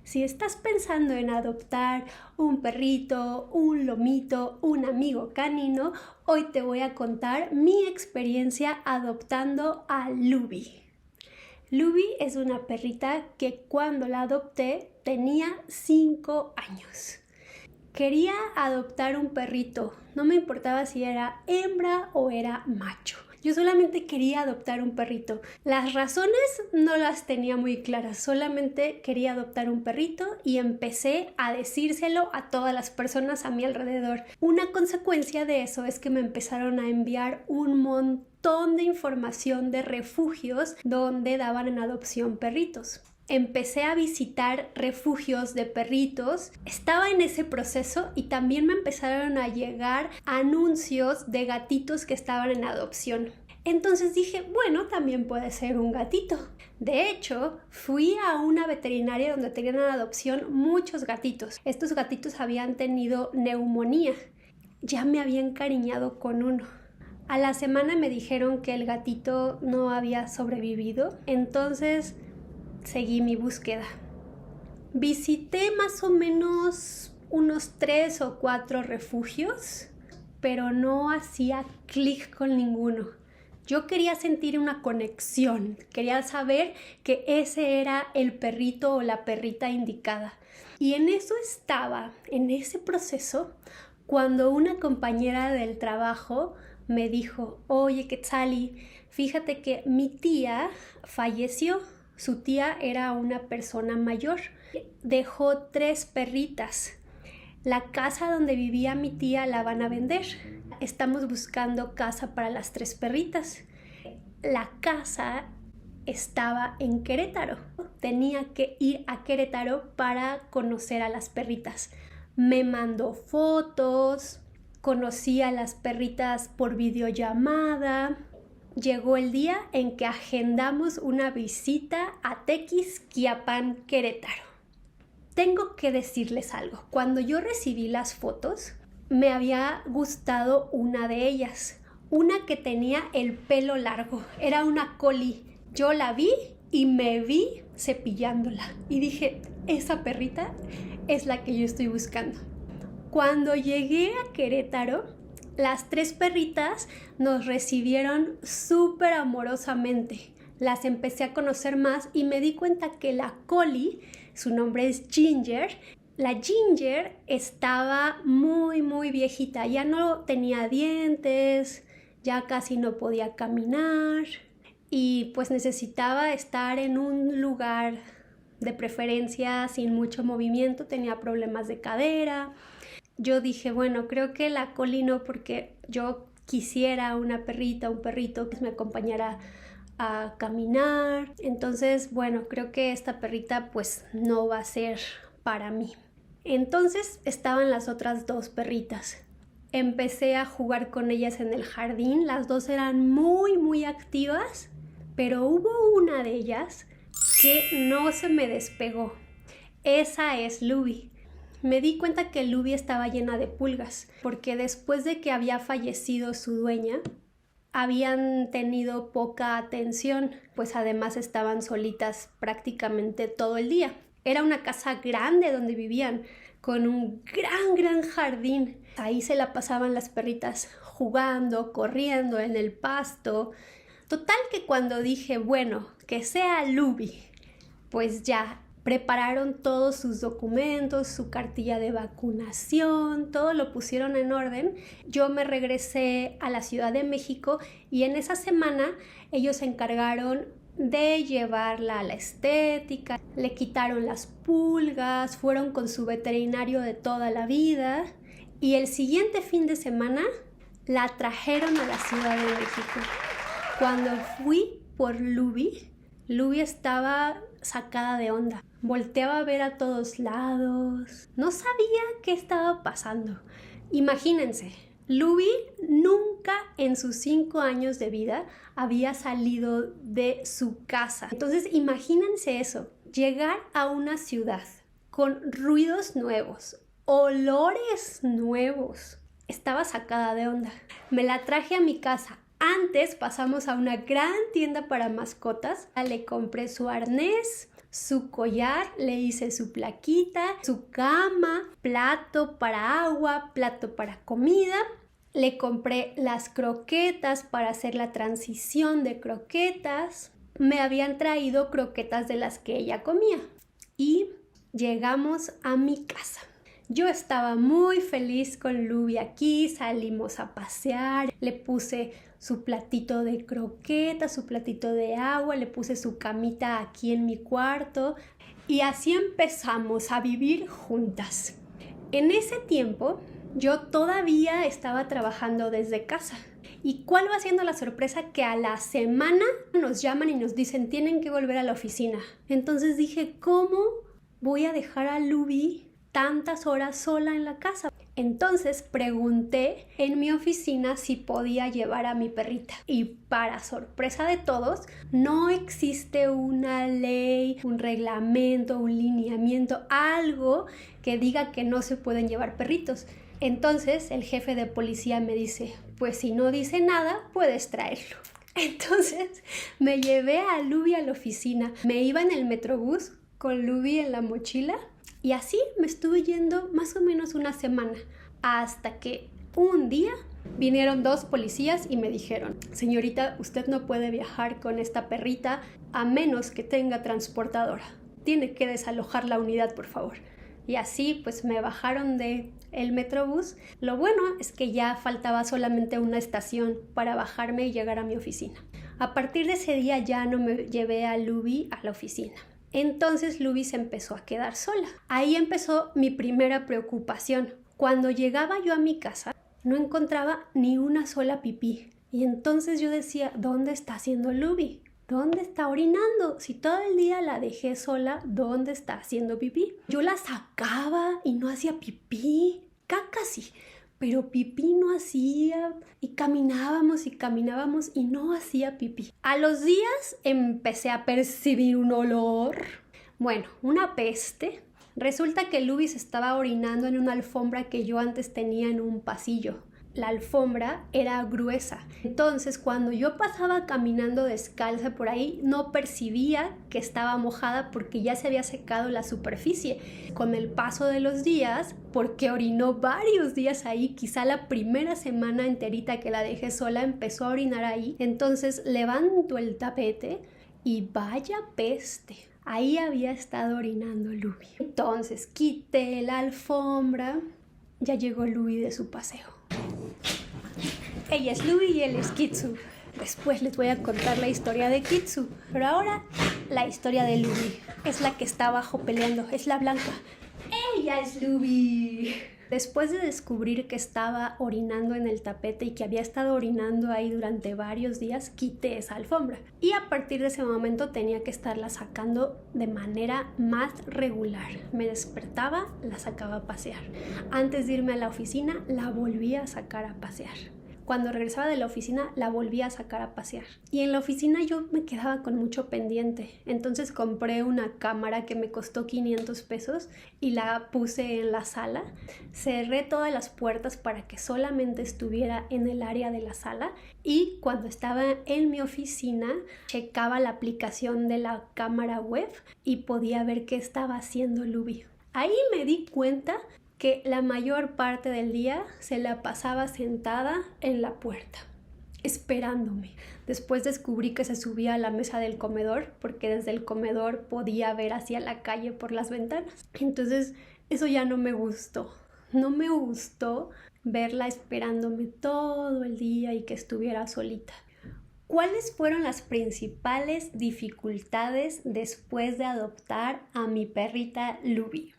Si estás pensando en adoptar un perrito, un lomito, un amigo canino, hoy te voy a contar mi experiencia adoptando a Luby. Luby es una perrita que cuando la adopté tenía 5 años. Quería adoptar un perrito, no me importaba si era hembra o era macho. Yo solamente quería adoptar un perrito. Las razones no las tenía muy claras, solamente quería adoptar un perrito y empecé a decírselo a todas las personas a mi alrededor. Una consecuencia de eso es que me empezaron a enviar un montón de información de refugios donde daban en adopción perritos. Empecé a visitar refugios de perritos, estaba en ese proceso y también me empezaron a llegar anuncios de gatitos que estaban en adopción. Entonces dije, bueno, también puede ser un gatito. De hecho, fui a una veterinaria donde tenían en adopción muchos gatitos. Estos gatitos habían tenido neumonía. Ya me había encariñado con uno. A la semana me dijeron que el gatito no había sobrevivido, entonces seguí mi búsqueda. Visité más o menos unos 3 o 4 refugios, pero no hacía clic con ninguno. Yo quería sentir una conexión, quería saber que ese era el perrito o la perrita indicada. Y en eso estaba, en ese proceso, cuando una compañera del trabajo me dijo, oye Quetzali, fíjate que mi tía falleció. Su tía era una persona mayor, dejó 3 perritas. La casa donde vivía mi tía la van a vender. Estamos buscando casa para las 3 perritas. La casa estaba en Querétaro. Tenía que ir a Querétaro para conocer a las perritas. Me mandó fotos, conocí a las perritas por videollamada. Llegó el día en que agendamos una visita a Tequisquiapan, Querétaro. Tengo que decirles algo. Cuando yo recibí las fotos, me había gustado una de ellas. Una que tenía el pelo largo. Era una collie. Yo la vi y me vi cepillándola. Y dije, esa perrita es la que yo estoy buscando. Cuando llegué a Querétaro, las 3 perritas nos recibieron súper amorosamente. Las empecé a conocer más y me di cuenta que la collie, su nombre es Ginger, la Ginger estaba muy viejita. Ya no tenía dientes, ya casi no podía caminar y pues necesitaba estar en un lugar de preferencia sin mucho movimiento, tenía problemas de cadera. Yo dije, bueno, creo que la collie no, porque yo quisiera una perrita, un perrito que me acompañara a caminar. Entonces, bueno, creo que esta perrita pues no va a ser para mí. Entonces estaban las otras 2 perritas. Empecé a jugar con ellas en el jardín. Las 2 eran muy activas, pero hubo una de ellas que no se me despegó. Esa es Luby. Me di cuenta que Luby estaba llena de pulgas, porque después de que había fallecido su dueña, habían tenido poca atención, pues además estaban solitas prácticamente todo el día. Era una casa grande donde vivían, con un gran jardín. Ahí se la pasaban las perritas jugando, corriendo en el pasto. Total que cuando dije, bueno, que sea Luby, pues ya prepararon todos sus documentos, su cartilla de vacunación, todo lo pusieron en orden. Yo me regresé a la Ciudad de México y en esa semana ellos se encargaron de llevarla a la estética, le quitaron las pulgas, fueron con su veterinario de toda la vida y el siguiente fin de semana la trajeron a la Ciudad de México. Cuando fui por Luby, Luby estaba sacada de onda. Volteaba a ver a todos lados. No sabía qué estaba pasando. Imagínense, Luby nunca en sus 5 años de vida había salido de su casa. Entonces, imagínense eso. Llegar a una ciudad con ruidos nuevos, olores nuevos. Estaba sacada de onda. Me la traje a mi casa. Antes pasamos a una gran tienda para mascotas. Le compré su arnés, su collar, le hice su plaquita, su cama, plato para agua, plato para comida. Le compré las croquetas para hacer la transición de croquetas. Me habían traído croquetas de las que ella comía. Y llegamos a mi casa. Yo estaba muy feliz con Luby aquí, salimos a pasear, le puse su platito de croquetas, su platito de agua, le puse su camita aquí en mi cuarto y así empezamos a vivir juntas. En ese tiempo yo todavía estaba trabajando desde casa. ¿Y cuál va siendo la sorpresa? Que a la semana nos llaman y nos dicen tienen que volver a la oficina. Entonces dije, ¿cómo voy a dejar a Luby tantas horas sola en la casa? Entonces pregunté en mi oficina si podía llevar a mi perrita. Y para sorpresa de todos, no existe una ley, un reglamento, un lineamiento, algo que diga que no se pueden llevar perritos. Entonces el jefe de policía me dice, pues si no dice nada, puedes traerlo. Entonces me llevé a Luby a la oficina. Me iba en el metrobús con Luby en la mochila y así me estuve yendo más o menos una semana. Hasta que un día vinieron 2 policías y me dijeron, señorita, usted no puede viajar con esta perrita a menos que tenga transportadora. Tiene que desalojar la unidad, por favor. Y así pues me bajaron del metrobús. Lo bueno es que ya faltaba solamente una estación para bajarme y llegar a mi oficina. A partir de ese día ya no me llevé a Luby a la oficina. Entonces Luby se empezó a quedar sola. Ahí empezó mi primera preocupación. Cuando llegaba yo a mi casa no encontraba ni una sola pipí. Y entonces yo decía, ¿dónde está haciendo Luby? ¿Dónde está orinando? Si todo el día la dejé sola, ¿dónde está haciendo pipí? Yo la sacaba y no hacía pipí. Caca sí, pero pipí no hacía. Y caminábamos y no hacía pipí. A los días empecé a percibir un olor. Bueno, una peste. Resulta que Luby se estaba orinando en una alfombra que yo antes tenía en un pasillo. La alfombra era gruesa. Entonces, cuando yo pasaba caminando descalza por ahí, no percibía que estaba mojada porque ya se había secado la superficie. Con el paso de los días, porque orinó varios días ahí, quizá la primera semana enterita que la dejé sola, empezó a orinar ahí. Entonces, levanto el tapete y vaya peste. Ahí había estado orinando Luby. Entonces, quité la alfombra. Ya llegó Luby de su paseo. Ella es Luby y él es Kitsu. Después les voy a contar la historia de Kitsu. Pero ahora la historia de Luby. Es la que está abajo peleando. Es la blanca. Ella es Luby. Después de descubrir que estaba orinando en el tapete y que había estado orinando ahí durante varios días, quité esa alfombra. Y a partir de ese momento tenía que estarla sacando de manera más regular. Me despertaba, la sacaba a pasear. Antes de irme a la oficina, la volvía a sacar a pasear. Cuando regresaba de la oficina, la volvía a sacar a pasear. Y en la oficina yo me quedaba con mucho pendiente. Entonces compré una cámara que me costó 500 pesos y la puse en la sala. Cerré todas las puertas para que solamente estuviera en el área de la sala. Y cuando estaba en mi oficina, checaba la aplicación de la cámara web y podía ver qué estaba haciendo Luby. Ahí me di cuenta que la mayor parte del día se la pasaba sentada en la puerta, esperándome. Después descubrí que se subía a la mesa del comedor, porque desde el comedor podía ver hacia la calle por las ventanas. Entonces, eso ya no me gustó. No me gustó verla esperándome todo el día y que estuviera solita. ¿Cuáles fueron las principales dificultades después de adoptar a mi perrita Luby?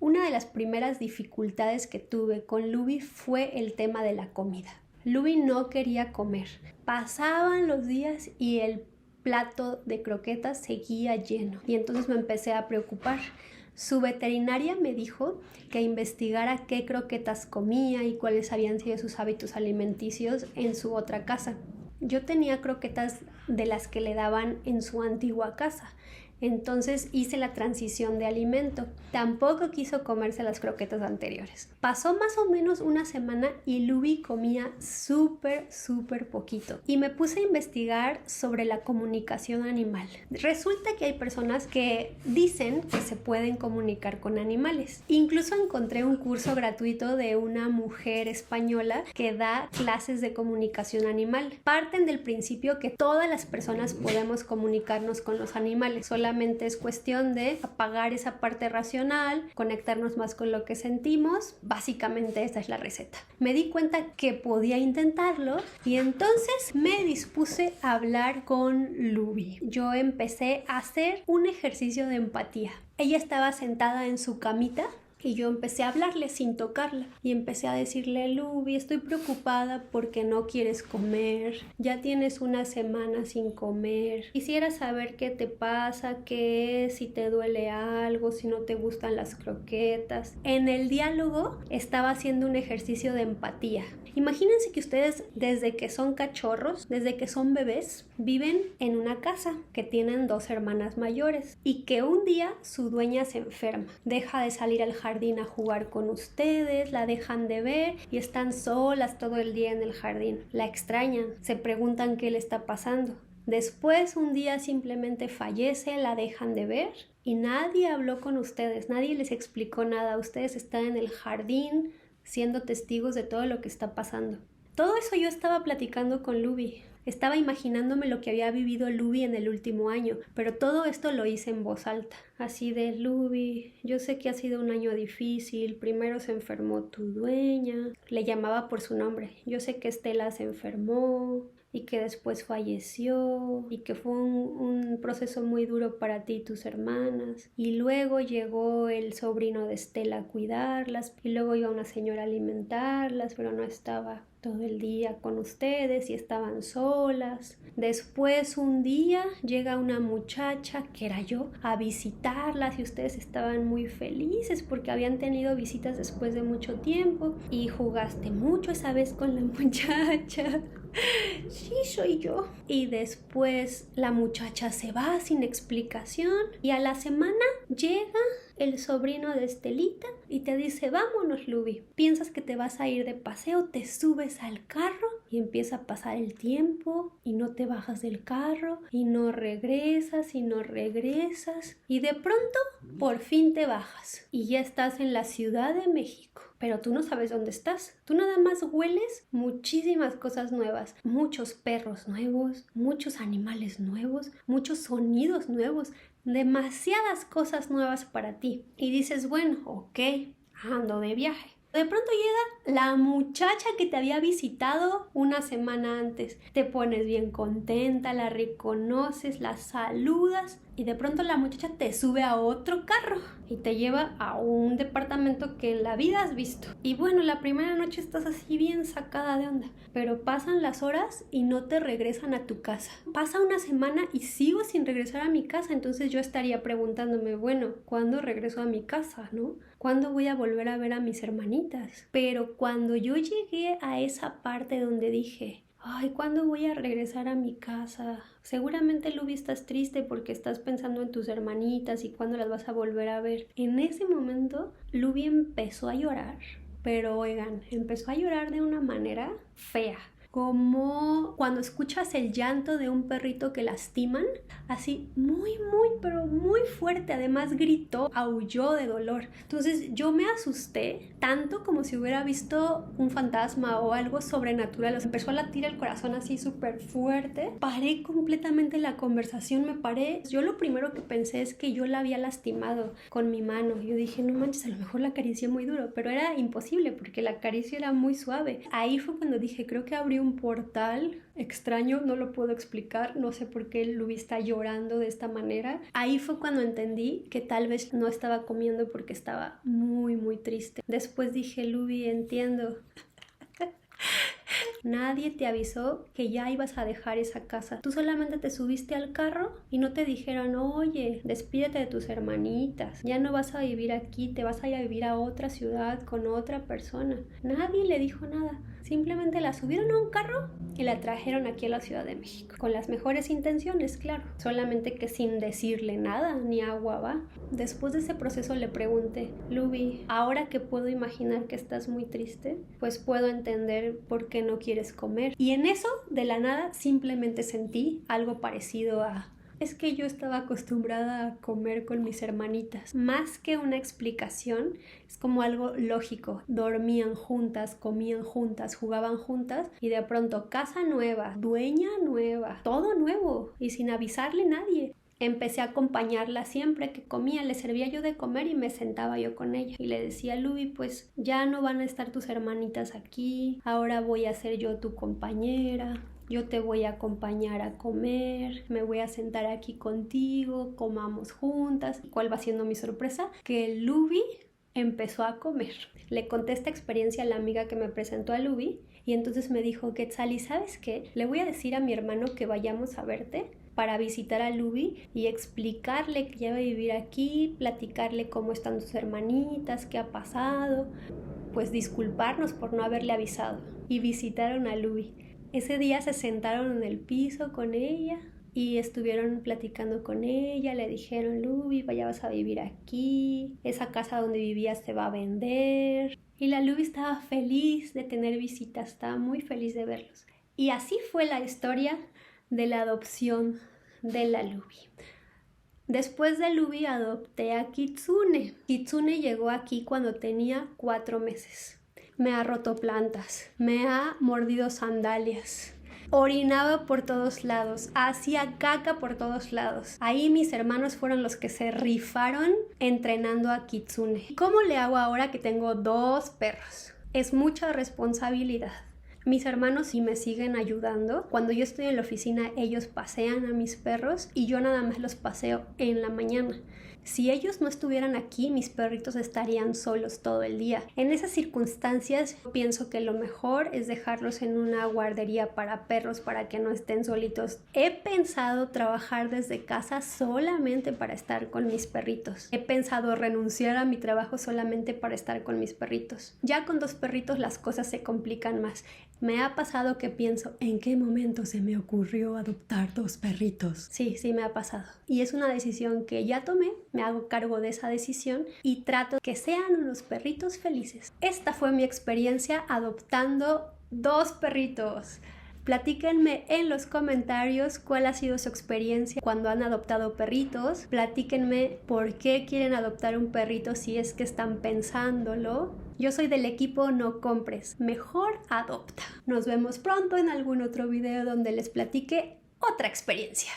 Una de las primeras dificultades que tuve con Luby fue el tema de la comida. Luby no quería comer. Pasaban los días y el plato de croquetas seguía lleno. Y entonces me empecé a preocupar. Su veterinaria me dijo que investigara qué croquetas comía y cuáles habían sido sus hábitos alimenticios en su otra casa. Yo tenía croquetas de las que le daban en su antigua casa. Entonces hice la transición de alimento. Tampoco quiso comerse las croquetas anteriores. Pasó más o menos una semana y Luby comía súper poquito. Y me puse a investigar sobre la comunicación animal. Resulta que hay personas que dicen que se pueden comunicar con animales. Incluso encontré un curso gratuito de una mujer española que da clases de comunicación animal. Parten del principio que todas las personas podemos comunicarnos con los animales. Solamente es cuestión de apagar esa parte racional, conectarnos más con lo que sentimos. Básicamente esa es la receta. Me di cuenta que podía intentarlo y entonces me dispuse a hablar con Luby. Yo empecé a hacer un ejercicio de empatía. Ella estaba sentada en su camita y yo empecé a hablarle sin tocarla y empecé a decirle: Luby, estoy preocupada porque no quieres comer, ya tienes una semana sin comer, quisiera saber qué te pasa, qué es, si te duele algo, si no te gustan las croquetas. En el diálogo estaba haciendo un ejercicio de empatía. Imagínense que ustedes desde que son cachorros, desde que son bebés, viven en una casa que tienen 2 hermanas mayores y que un día su dueña se enferma, deja de salir al jardín a jugar con ustedes, la dejan de ver y están solas todo el día en el jardín. La extrañan, se preguntan qué le está pasando. Después un día simplemente fallece, la dejan de ver y nadie habló con ustedes, nadie les explicó nada. Ustedes están en el jardín siendo testigos de todo lo que está pasando. Todo eso yo estaba platicando con Luby. Estaba imaginándome lo que había vivido Luby en el último año, pero todo esto lo hice en voz alta. Así de: Luby, yo sé que ha sido un año difícil, primero se enfermó tu dueña, le llamaba por su nombre. Yo sé que Estela se enfermó y que después falleció y que fue un proceso muy duro para ti y tus hermanas. Y luego llegó el sobrino de Estela a cuidarlas y luego iba una señora a alimentarlas, pero no estaba todo el día con ustedes y estaban solas. Después un día llega una muchacha, que era yo, a visitarlas y ustedes estaban muy felices porque habían tenido visitas después de mucho tiempo y jugaste mucho esa vez con la muchacha. Sí, soy yo. Y después la muchacha se va sin explicación y a la semana llega el sobrino de Estelita y te dice: vámonos, Luby. Piensas que te vas a ir de paseo, te subes al carro y empieza a pasar el tiempo y no te bajas del carro y no regresas y no regresas y de pronto por fin te bajas y ya estás en la Ciudad de México. Pero tú no sabes dónde estás. Tú nada más hueles muchísimas cosas nuevas. Muchos perros nuevos, muchos animales nuevos, muchos sonidos nuevos, demasiadas cosas nuevas para ti. Y dices: bueno, ok, ando de viaje. De pronto llega la muchacha que te había visitado una semana antes. Te pones bien contenta, la reconoces, la saludas y de pronto la muchacha te sube a otro carro y te lleva a un departamento que en la vida has visto. Y bueno, la primera noche estás así bien sacada de onda, pero pasan las horas y no te regresan a tu casa. Pasa una semana y sigo sin regresar a mi casa, entonces yo estaría preguntándome: bueno, ¿cuándo regreso a mi casa, no? ¿Cuándo voy a volver a ver a mis hermanitas? Pero cuando yo llegué a esa parte donde dije: ay, ¿cuándo voy a regresar a mi casa? Seguramente, Luby, estás triste porque estás pensando en tus hermanitas y cuándo las vas a volver a ver. En ese momento, Luby empezó a llorar, pero oigan, empezó a llorar de una manera fea. Como cuando escuchas el llanto de un perrito que lastiman, así pero muy fuerte. Además gritó, aulló de dolor. Entonces yo me asusté tanto como si hubiera visto un fantasma o algo sobrenatural. O sea, empezó a latir el corazón así súper fuerte. Paré completamente la conversación, me paré. Yo lo primero que pensé es que yo la había lastimado con mi mano. Yo dije: no manches, a lo mejor la acaricié muy duro, pero era imposible porque la caricia era muy suave. Ahí fue cuando dije: creo que abrí un portal extraño, no lo puedo explicar, no sé por qué Luby está llorando de esta manera. Ahí fue cuando entendí que tal vez no estaba comiendo porque estaba muy triste. Después dije: Luby, entiendo. Nadie te avisó que ya ibas a dejar esa casa. Tú solamente te subiste al carro y no te dijeron, oye, despídete de tus hermanitas, ya no vas a vivir aquí, te vas a ir a vivir a otra ciudad con otra persona. Nadie le dijo nada. Simplemente la subieron a un carro y la trajeron aquí a la Ciudad de México. Con las mejores intenciones, claro. Solamente que sin decirle nada, ni agua va. Después de ese proceso le pregunté, Luby, ahora que puedo imaginar que estás muy triste, pues puedo entender por qué no quieres comer. Y en eso, de la nada, simplemente sentí algo parecido a... Es que yo estaba acostumbrada a comer con mis hermanitas. Más que una explicación, es como algo lógico. Dormían juntas, comían juntas, jugaban juntas y de pronto casa nueva, dueña nueva, todo nuevo y sin avisarle a nadie. Empecé a acompañarla siempre que comía, le servía yo de comer y me sentaba yo con ella. Y le decía, Luby, pues ya no van a estar tus hermanitas aquí, ahora voy a ser yo tu compañera. Yo te voy a acompañar a comer, me voy a sentar aquí contigo, comamos juntas. ¿Cuál va siendo mi sorpresa? Que Luby empezó a comer. Le conté esta experiencia a la amiga que me presentó a Luby y entonces me dijo, Quetzali, ¿sabes qué? Le voy a decir a mi hermano que vayamos a verte para visitar a Luby y explicarle que ya va a vivir aquí, platicarle cómo están sus hermanitas, qué ha pasado, pues disculparnos por no haberle avisado. Y visitaron a Luby. Ese día se sentaron en el piso con ella y estuvieron platicando con ella. Le dijeron, Luby, ya vas a vivir aquí, esa casa donde vivías se va a vender. Y la Luby estaba feliz de tener visitas, estaba muy feliz de verlos. Y así fue la historia de la adopción de la Luby. Después de Luby adopté a Kitsune. Kitsune llegó aquí cuando tenía 4 meses. Me ha roto plantas, me ha mordido sandalias, orinaba por todos lados, hacía caca por todos lados. Ahí mis hermanos fueron los que se rifaron entrenando a Kitsune. ¿Cómo le hago ahora que tengo 2 perros? Es mucha responsabilidad. Mis hermanos sí me siguen ayudando. Cuando yo estoy en la oficina, ellos pasean a mis perros y yo nada más los paseo en la mañana. Si ellos no estuvieran aquí, mis perritos estarían solos todo el día. En esas circunstancias, pienso que lo mejor es dejarlos en una guardería para perros para que no estén solitos. He pensado trabajar desde casa solamente para estar con mis perritos. He pensado renunciar a mi trabajo solamente para estar con mis perritos. Ya con 2 perritos las cosas se complican más. Me ha pasado que pienso, ¿en qué momento se me ocurrió adoptar 2 perritos? Sí, me ha pasado. Y es una decisión que ya tomé, me hago cargo de esa decisión y trato que sean unos perritos felices. Esta fue mi experiencia adoptando 2 perritos. Platíquenme en los comentarios cuál ha sido su experiencia cuando han adoptado perritos. Platíquenme por qué quieren adoptar un perrito si es que están pensándolo. Yo soy del equipo no compres, mejor adopta. Nos vemos pronto en algún otro video donde les platique otra experiencia.